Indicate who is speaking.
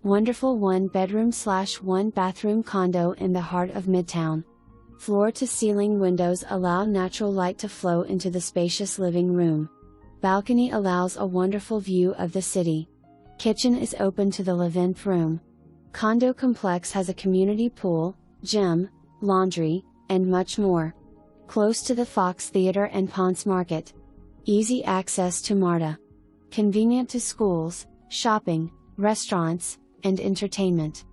Speaker 1: Wonderful 1-bedroom/1-bathroom condo in the heart of Midtown. Floor-to-ceiling windows allow natural light to flow into the spacious living room. Balcony allows a wonderful view of the city. Kitchen is open to the live-in room. Condo complex has a community pool, gym, laundry, and much more. Close to the Fox Theater and Ponce Market. Easy access to MARTA. Convenient to schools, shopping, restaurants, and entertainment.